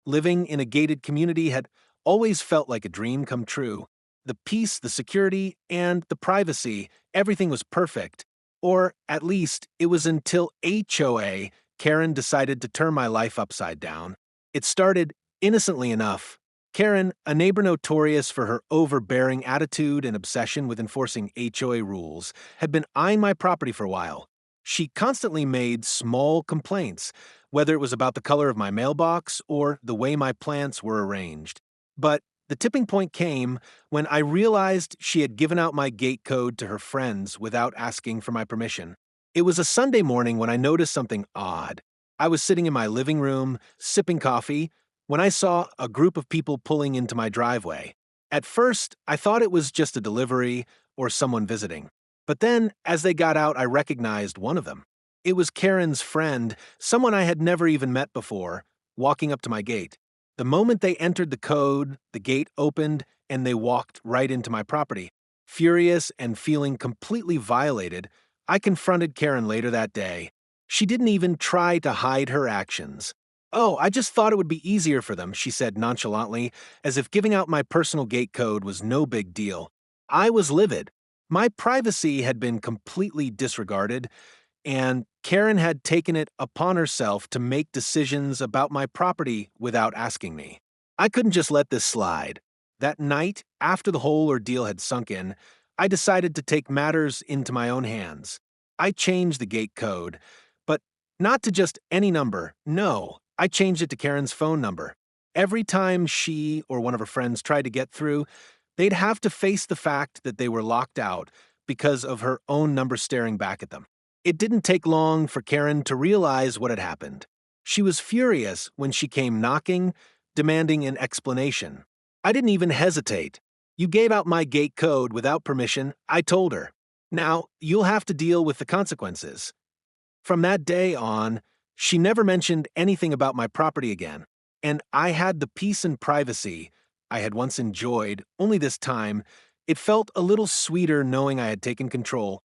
Living in a gated community had always felt like a dream come true. The peace, the security, and the privacy, everything was perfect. Or, at least, it was until HOA Karen decided to turn my life upside down. It started innocently enough. Karen, a neighbor notorious for her overbearing attitude and obsession with enforcing HOA rules, had been eyeing my property for a while. She constantly made small complaints, whether it was about the color of my mailbox or the way my plants were arranged. But the tipping point came when I realized she had given out my gate code to her friends without asking for my permission. It was a Sunday morning when I noticed something odd. I was sitting in my living room, sipping coffee, when I saw a group of people pulling into my driveway. At first, I thought it was just a delivery or someone visiting. But then, as they got out, I recognized one of them. It was Karen's friend, someone I had never even met before, walking up to my gate. The moment they entered the code, the gate opened, and they walked right into my property. Furious and feeling completely violated, I confronted Karen later that day. She didn't even try to hide her actions. "Oh, I just thought it would be easier for them," she said nonchalantly, as if giving out my personal gate code was no big deal. I was livid. My privacy had been completely disregarded, and Karen had taken it upon herself to make decisions about my property without asking me. I couldn't just let this slide. That night, after the whole ordeal had sunk in, I decided to take matters into my own hands. I changed the gate code, but not to just any number, no, I changed it to Karen's phone number. Every time she or one of her friends tried to get through, they'd have to face the fact that they were locked out because of her own number staring back at them. It didn't take long for Karen to realize what had happened. She was furious when she came knocking, demanding an explanation. I didn't even hesitate. "You gave out my gate code without permission," I told her. "Now, you'll have to deal with the consequences." From that day on, she never mentioned anything about my property again, and I had the peace and privacy I had once enjoyed, only this time, it felt a little sweeter knowing I had taken control